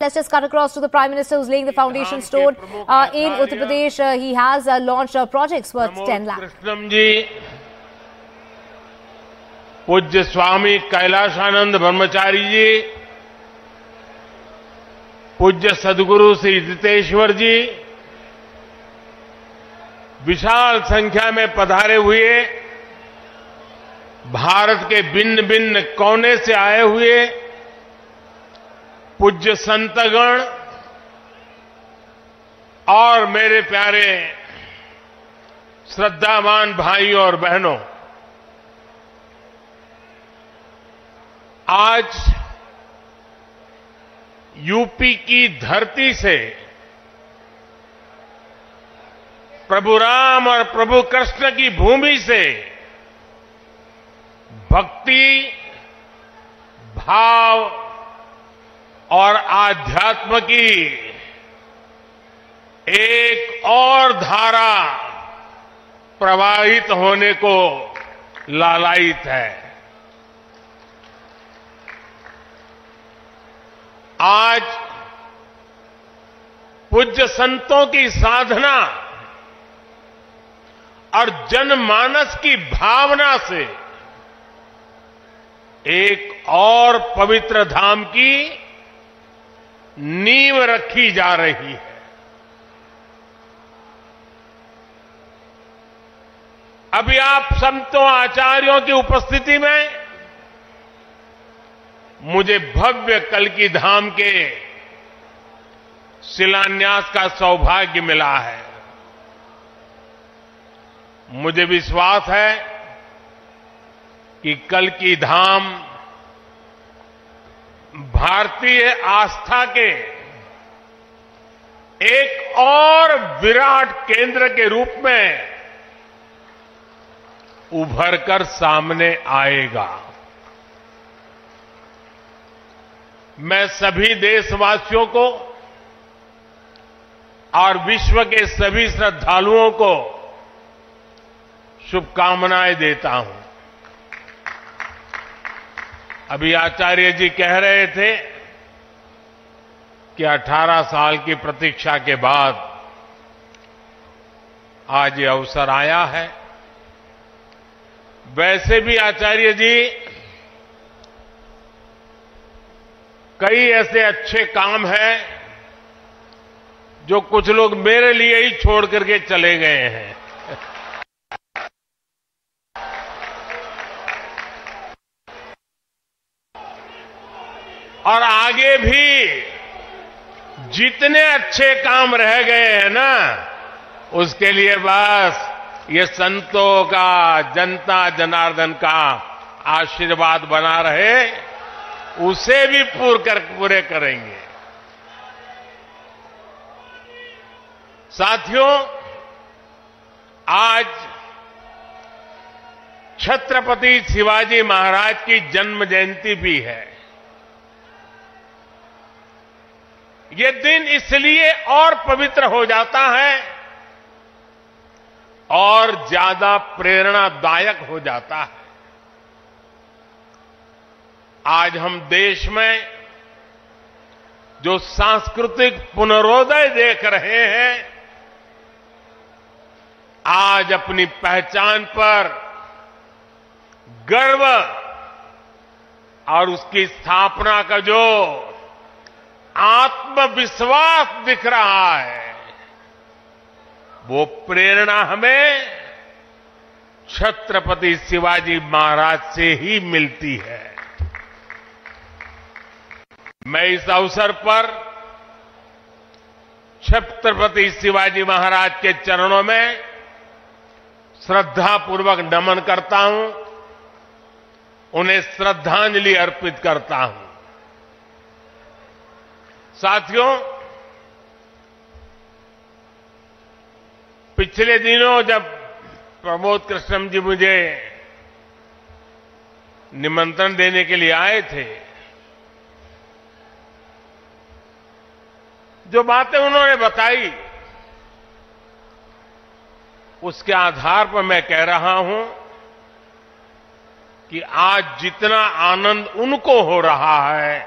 Let's just cut across to the Prime Minister who's laying the foundation stone in Uttar Pradesh. He has launched projects worth 10 lakh. कृष्णम जी, पूज्य स्वामी कैलाशानंद ब्रह्मचारी जी, पूज्य सदगुरु श्री जितेश्वर जी, विशाल संख्या में पधारे हुए भारत के भिन्न भिन्न कोने से आए हुए पूज्य संतगण और मेरे प्यारे श्रद्धावान भाइयों और बहनों, आज यूपी की धरती से प्रभु राम और प्रभु कृष्ण की भूमि से भक्ति, भाव और आध्यात्म की एक और धारा प्रवाहित होने को लालायित है। आज पूज्य संतों की साधना और जनमानस की भावना से एक और पवित्र धाम की नींव रखी जा रही है। अभी आप संतों आचार्यों की उपस्थिति में मुझे भव्य कल्की धाम के शिलान्यास का सौभाग्य मिला है। मुझे विश्वास है कि कल्की धाम भारतीय आस्था के एक और विराट केंद्र के रूप में उभर कर सामने आएगा। मैं सभी देशवासियों को और विश्व के सभी श्रद्धालुओं को शुभकामनाएं देता हूं। अभी आचार्य जी कह रहे थे कि 18 साल की प्रतीक्षा के बाद आज ये अवसर आया है। वैसे भी आचार्य जी कई ऐसे अच्छे काम हैं जो कुछ लोग मेरे लिए ही छोड़ करके चले गए हैं। और आगे भी जितने अच्छे काम रह गए हैं ना, उसके लिए बस ये संतों का, जनता जनार्दन का आशीर्वाद बना रहे, उसे भी पूरे करेंगे। साथियों, आज छत्रपति शिवाजी महाराज की जन्म जयंती भी है। ये दिन इसलिए और पवित्र हो जाता है और ज्यादा प्रेरणादायक हो जाता है। आज हम देश में जो सांस्कृतिक पुनरोदय देख रहे हैं, आज अपनी पहचान पर गर्व और उसकी स्थापना का जो आत्मविश्वास दिख रहा है, वो प्रेरणा हमें छत्रपति शिवाजी महाराज से ही मिलती है। मैं इस अवसर पर छत्रपति शिवाजी महाराज के चरणों में श्रद्धापूर्वक नमन करता हूं, उन्हें श्रद्धांजलि अर्पित करता हूं। साथियों, पिछले दिनों जब प्रमोद कृष्णम जी मुझे निमंत्रण देने के लिए आए थे, जो बातें उन्होंने बताई उसके आधार पर मैं कह रहा हूं कि आज जितना आनंद उनको हो रहा है,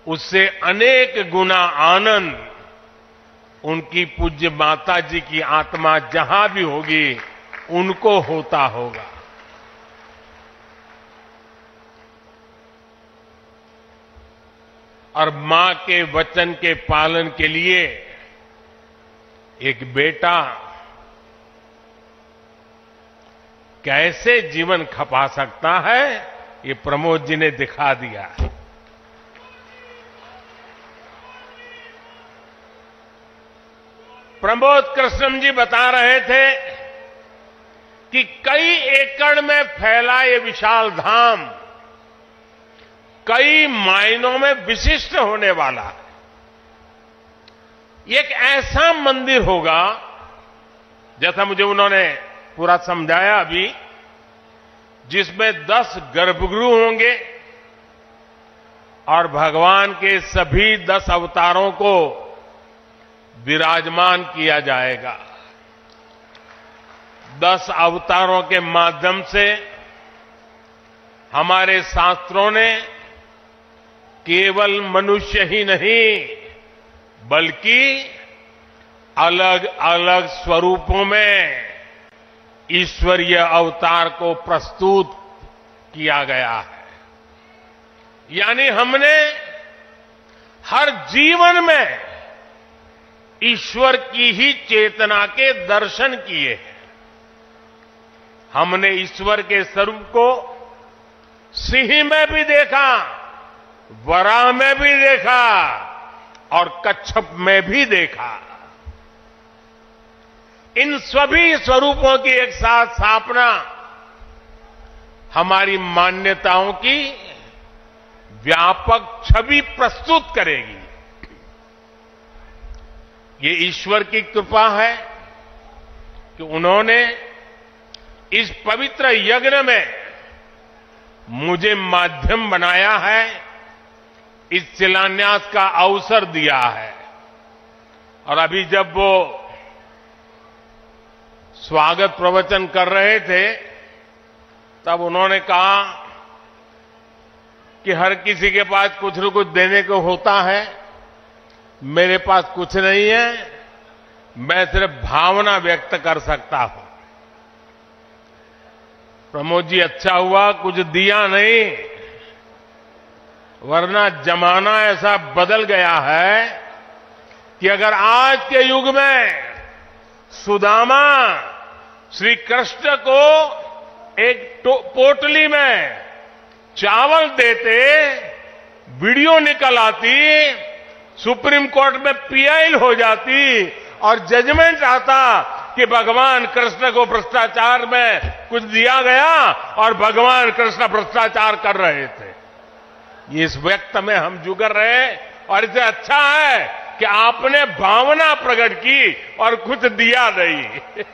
उससे अनेक गुना आनंद उनकी पूज्य माता जी की आत्मा जहां भी होगी उनको होता होगा। और मां के वचन के पालन के लिए एक बेटा कैसे जीवन खपा सकता है, ये प्रमोद जी ने दिखा दिया है। प्रमोद कृष्णम जी बता रहे थे कि कई एकड़ में फैला ये विशाल धाम कई मायनों में विशिष्ट होने वाला है। ये एक ऐसा मंदिर होगा, जैसा मुझे उन्होंने पूरा समझाया अभी, जिसमें 10 गर्भगृह होंगे और भगवान के सभी 10 अवतारों को विराजमान किया जाएगा। 10 अवतारों के माध्यम से हमारे शास्त्रों ने केवल मनुष्य ही नहीं बल्कि अलग अलग स्वरूपों में ईश्वरीय अवतार को प्रस्तुत किया गया है। यानी हमने हर जीवन में ईश्वर की ही चेतना के दर्शन किए हैं। हमने ईश्वर के स्वरूप को सिंह में भी देखा, वराह में भी देखा और कच्छप में भी देखा। इन सभी स्वरूपों की एक साथ स्थापना हमारी मान्यताओं की व्यापक छवि प्रस्तुत करेगी। ये ईश्वर की कृपा है कि उन्होंने इस पवित्र यज्ञ में मुझे माध्यम बनाया है, इस शिलान्यास का अवसर दिया है। और अभी जब वो स्वागत प्रवचन कर रहे थे तब उन्होंने कहा कि हर किसी के पास कुछ न कुछ देने को होता है, मेरे पास कुछ नहीं है, मैं सिर्फ भावना व्यक्त कर सकता हूं। प्रमोद जी, अच्छा हुआ कुछ दिया नहीं, वरना जमाना ऐसा बदल गया है कि अगर आज के युग में सुदामा श्री कृष्ण को एक पोटली में चावल देते, वीडियो निकल आती, सुप्रीम कोर्ट में पीआई हो जाती और जजमेंट आता कि भगवान कृष्ण को भ्रष्टाचार में कुछ दिया गया और भगवान कृष्ण भ्रष्टाचार कर रहे थे। इस वक्त में हम जुगर रहे और इससे अच्छा है कि आपने भावना प्रकट की और कुछ दिया नहीं।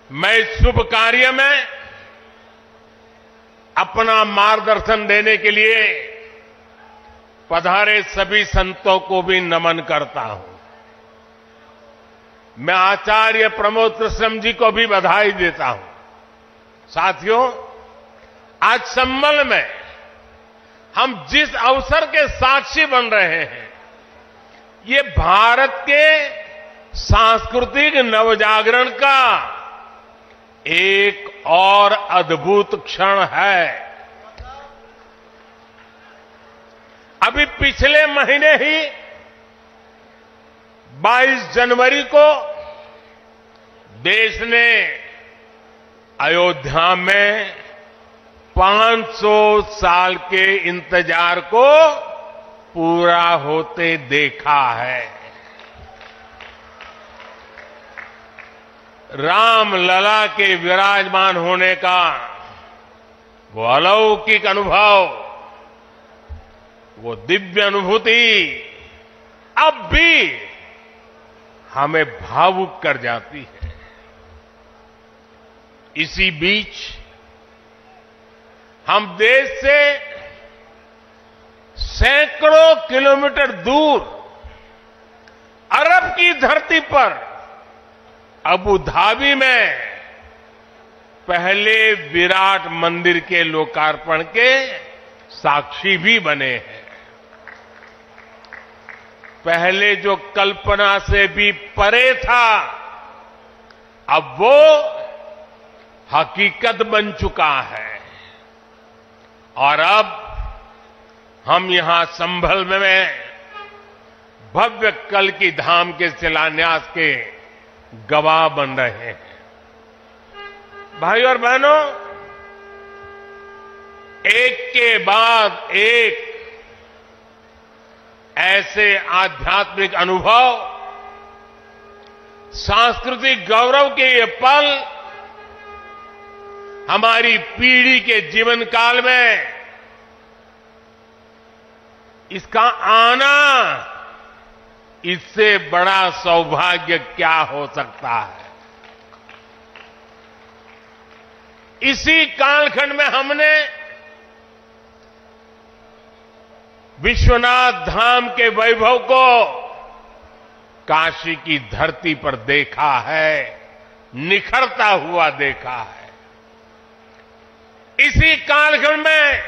मैं इस शुभ कार्य में अपना मार्गदर्शन देने के लिए पधारे सभी संतों को भी नमन करता हूं। मैं आचार्य प्रमोद कृष्णम जी को भी बधाई देता हूं। साथियों, आज संबल में हम जिस अवसर के साक्षी बन रहे हैं, ये भारत के सांस्कृतिक नवजागरण का एक और अद्भुत क्षण है। अभी पिछले महीने ही 22 जनवरी को देश ने अयोध्या में 500 साल के इंतजार को पूरा होते देखा है। राम लला के विराजमान होने का वो अलौकिक अनुभव, वो दिव्य अनुभूति अब भी हमें भावुक कर जाती है। इसी बीच हम देश से सैकड़ों किलोमीटर दूर अरब की धरती पर अबू धाबी में पहले विराट मंदिर के लोकार्पण के साक्षी भी बने हैं। पहले जो कल्पना से भी परे था, अब वो हकीकत बन चुका है। और अब हम यहां संभल में भव्य कल की धाम के शिलान्यास के गवाह बन रहे हैं। भाई और बहनों, एक के बाद एक ऐसे आध्यात्मिक अनुभव, सांस्कृतिक गौरव के ये पल हमारी पीढ़ी के जीवन काल में इसका आना, इससे बड़ा सौभाग्य क्या हो सकता है। इसी कालखंड में हमने विश्वनाथ धाम के वैभव को काशी की धरती पर देखा है, निखरता हुआ देखा है। इसी कालखंड में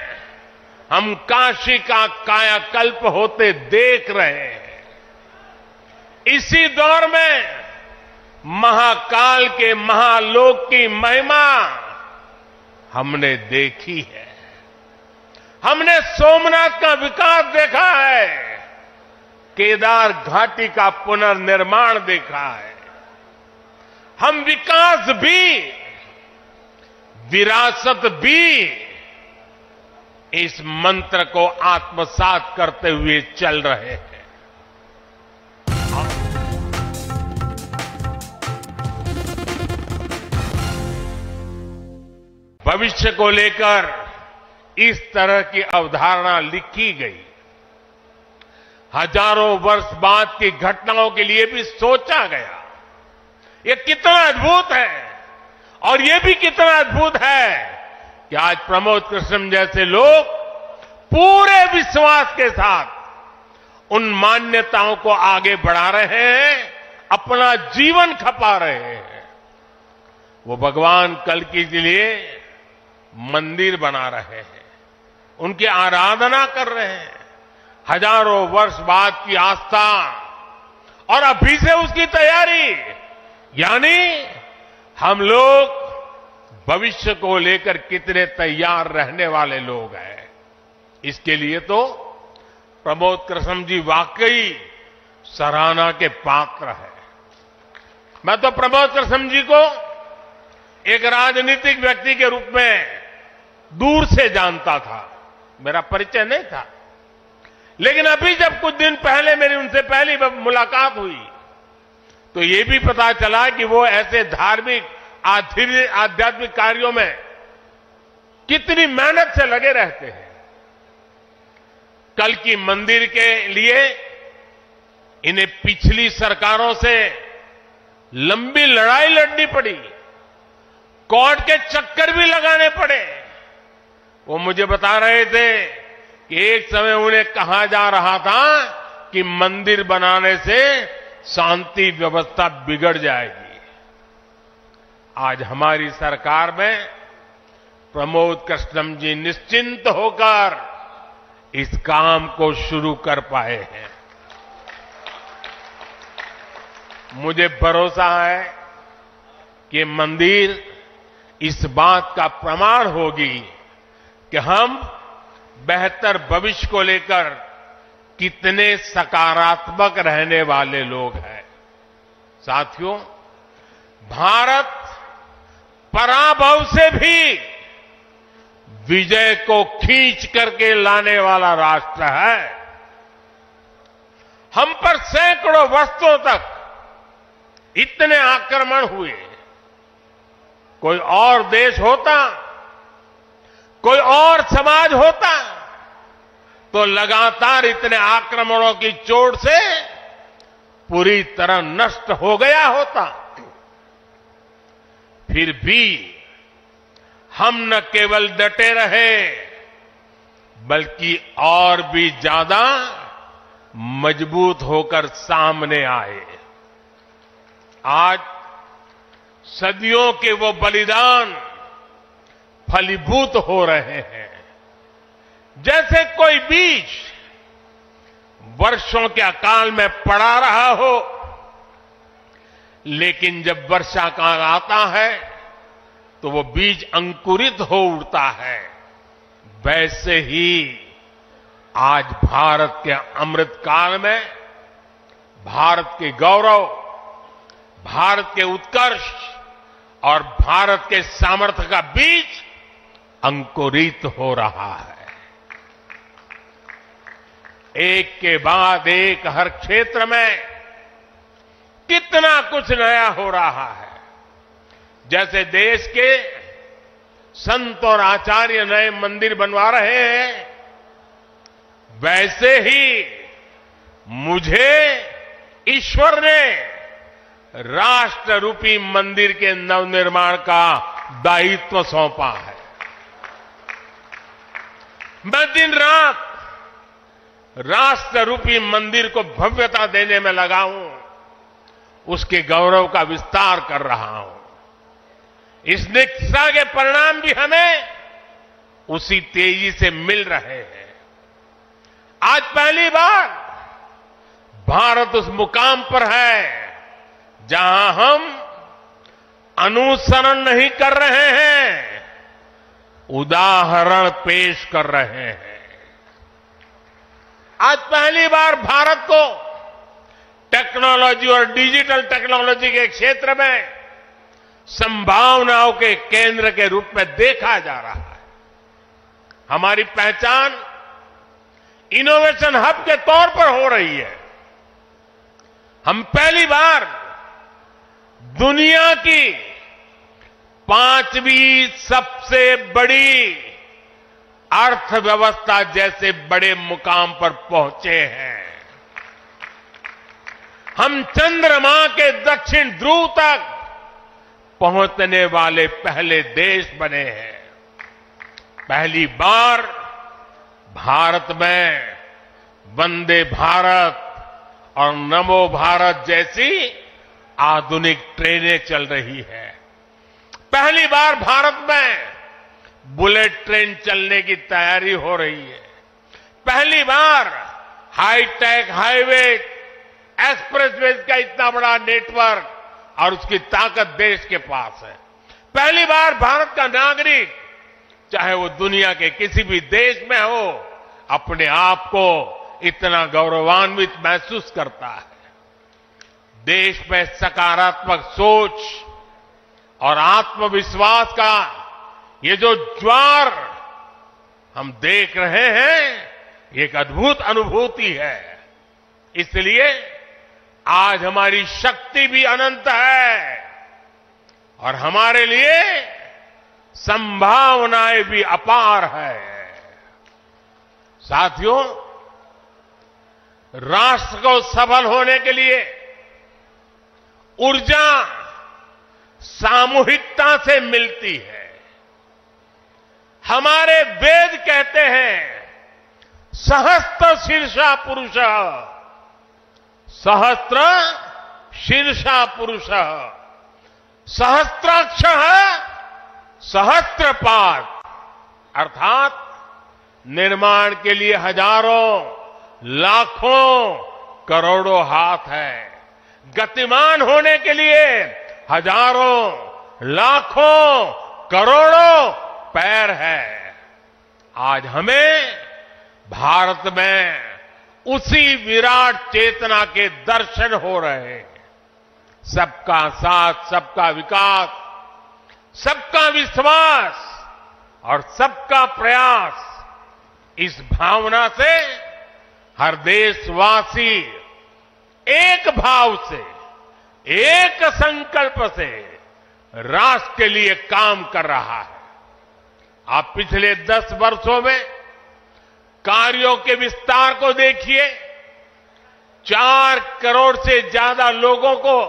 हम काशी का कायाकल्प होते देख रहे हैं। इसी दौर में महाकाल के महालोक की महिमा हमने देखी है। हमने सोमनाथ का विकास देखा है, केदार घाटी का पुनर्निर्माण देखा है। हम विकास भी, विरासत भी इस मंत्र को आत्मसात करते हुए चल रहे हैं। भविष्य को लेकर इस तरह की अवधारणा लिखी गई। हजारों वर्ष बाद की घटनाओं के लिए भी सोचा गया। ये कितना अद्भुत है। और ये भी कितना अद्भुत है कि आज प्रमोद कृष्णम जैसे लोग पूरे विश्वास के साथ उन मान्यताओं को आगे बढ़ा रहे हैं, अपना जीवन खपा रहे हैं। वो भगवान कल्कि के लिए मंदिर बना रहे हैं, उनकी आराधना कर रहे हैं। हजारों वर्ष बाद की आस्था और अभी से उसकी तैयारी, यानी हम लोग भविष्य को लेकर कितने तैयार रहने वाले लोग हैं। इसके लिए तो प्रमोद कृष्णम जी वाकई सराहना के पात्र है। मैं तो प्रमोद कृष्णम जी को एक राजनीतिक व्यक्ति के रूप में दूर से जानता था, मेरा परिचय नहीं था। लेकिन अभी जब कुछ दिन पहले मेरी उनसे पहली मुलाकात हुई तो ये भी पता चला कि वो ऐसे धार्मिक आध्यात्मिक कार्यों में कितनी मेहनत से लगे रहते हैं। कल की मंदिर के लिए इन्हें पिछली सरकारों से लंबी लड़ाई लड़नी पड़ी, कोर्ट के चक्कर भी लगाने पड़े। वो मुझे बता रहे थे कि एक समय उन्हें कहा जा रहा था कि मंदिर बनाने से शांति व्यवस्था बिगड़ जाएगी। आज हमारी सरकार में प्रमोद कृष्णम जी निश्चिंत होकर इस काम को शुरू कर पाए हैं। मुझे भरोसा है कि मंदिर इस बात का प्रमाण होगी कि हम बेहतर भविष्य को लेकर कितने सकारात्मक रहने वाले लोग हैं। साथियों, भारत पराभव से भी विजय को खींच करके लाने वाला राष्ट्र है। हम पर सैकड़ों वर्षों तक इतने आक्रमण हुए। कोई और देश होता, कोई और समाज होता तो लगातार इतने आक्रमणों की चोट से पूरी तरह नष्ट हो गया होता। फिर भी हम न केवल डटे रहे बल्कि और भी ज्यादा मजबूत होकर सामने आए। आज सदियों के वो बलिदान फलीभूत हो रहे हैं। जैसे कोई बीज वर्षों के अकाल में पड़ा रहा हो, लेकिन जब वर्षा काल आता है तो वो बीज अंकुरित हो उठता है। वैसे ही आज भारत के अमृत काल में भारत के गौरव, भारत के उत्कर्ष और भारत के सामर्थ्य का बीज अंकुरित हो रहा है। एक के बाद एक हर क्षेत्र में कितना कुछ नया हो रहा है। जैसे देश के संत और आचार्य नए मंदिर बनवा रहे हैं, वैसे ही मुझे ईश्वर ने राष्ट्र रूपी मंदिर के नवनिर्माण का दायित्व सौंपा है। मैं दिन रात राष्ट्र रूपी मंदिर को भव्यता देने में लगा हूं, उसके गौरव का विस्तार कर रहा हूं। इस निष्ठा के परिणाम भी हमें उसी तेजी से मिल रहे हैं। आज पहली बार भारत उस मुकाम पर है जहां हम अनुसरण नहीं कर रहे हैं, उदाहरण पेश कर रहे हैं। आज पहली बार भारत को टेक्नोलॉजी और डिजिटल टेक्नोलॉजी के क्षेत्र में संभावनाओं के केंद्र के रूप में देखा जा रहा है। हमारी पहचान इनोवेशन हब के तौर पर हो रही है। हम पहली बार दुनिया की 5वीं सबसे बड़ी अर्थव्यवस्था जैसे बड़े मुकाम पर पहुंचे हैं। हम चंद्रमा के दक्षिण ध्रुव तक पहुंचने वाले पहले देश बने हैं। पहली बार भारत में वंदे भारत और नमो भारत जैसी आधुनिक ट्रेनें चल रही है। पहली बार भारत में बुलेट ट्रेन चलने की तैयारी हो रही है। पहली बार हाईटेक हाईवे, एक्सप्रेसवे का इतना बड़ा नेटवर्क और उसकी ताकत देश के पास है। पहली बार भारत का नागरिक, चाहे वो दुनिया के किसी भी देश में हो, अपने आप को इतना गौरवान्वित महसूस करता है। देश में सकारात्मक सोच और आत्मविश्वास का ये जो ज्वार हम देख रहे हैं, ये एक अद्भुत अनुभूति है। इसलिए आज हमारी शक्ति भी अनंत है और हमारे लिए संभावनाएं भी अपार है। साथियों, राष्ट्र को सफल होने के लिए ऊर्जा सामूहिकता से मिलती है। हमारे वेद कहते हैं, सहस्त्र शीर्षा पुरुष, सहस्त्र शीर्षा पुरुष, सहस्त्राक्ष सहस्त्रपाद, अर्थात निर्माण के लिए हजारों, लाखों, करोड़ों हाथ है। गतिमान होने के लिए हजारों, लाखों, करोड़ों पैर है। आज हमें भारत में उसी विराट चेतना के दर्शन हो रहे हैं। सबका साथ, सबका विकास, सबका विश्वास और सबका प्रयास, इस भावना से हर देशवासी एक भाव से, एक संकल्प से राष्ट्र के लिए काम कर रहा है। आप पिछले 10 वर्षों में कार्यों के विस्तार को देखिए। 4 करोड़ से ज्यादा लोगों को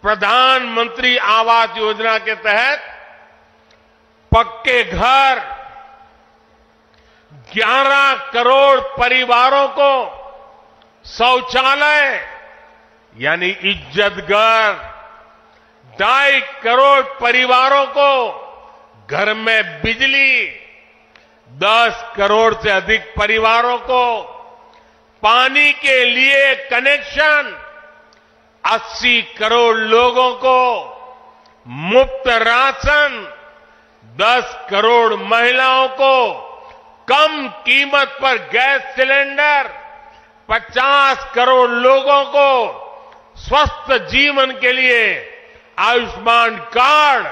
प्रधानमंत्री आवास योजना के तहत पक्के घर, 11 करोड़ परिवारों को शौचालय यानी इज्जत घर, 2.5 करोड़ परिवारों को घर में बिजली, 10 करोड़ से अधिक परिवारों को पानी के लिए कनेक्शन, 80 करोड़ लोगों को मुफ्त राशन, 10 करोड़ महिलाओं को कम कीमत पर गैस सिलेंडर, 50 करोड़ लोगों को स्वस्थ जीवन के लिए आयुष्मान कार्ड,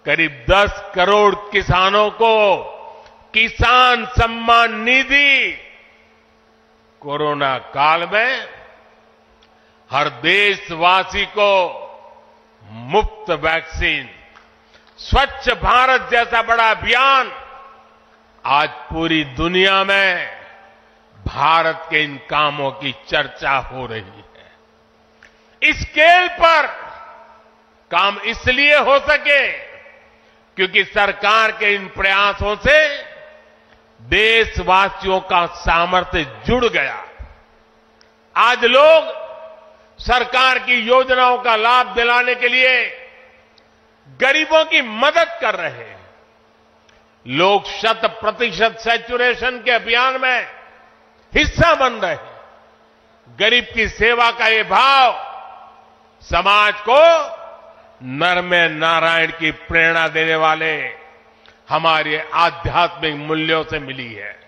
करीब 10 करोड़ किसानों को किसान सम्मान निधि। कोरोना काल में हर देशवासी को मुफ्त वैक्सीन, स्वच्छ भारत जैसा बड़ा अभियान, आज पूरी दुनिया में भारत के इन कामों की चर्चा हो रही है। इस स्केल पर काम इसलिए हो सके क्योंकि सरकार के इन प्रयासों से देशवासियों का सामर्थ्य जुड़ गया। आज लोग सरकार की योजनाओं का लाभ दिलाने के लिए गरीबों की मदद कर रहे हैं। लोग 100% सैचुरेशन के अभियान में हिस्सा बन रहे हैं। गरीब की सेवा का ये भाव समाज को नर में नारायण की प्रेरणा देने वाले हमारे आध्यात्मिक मूल्यों से मिली है।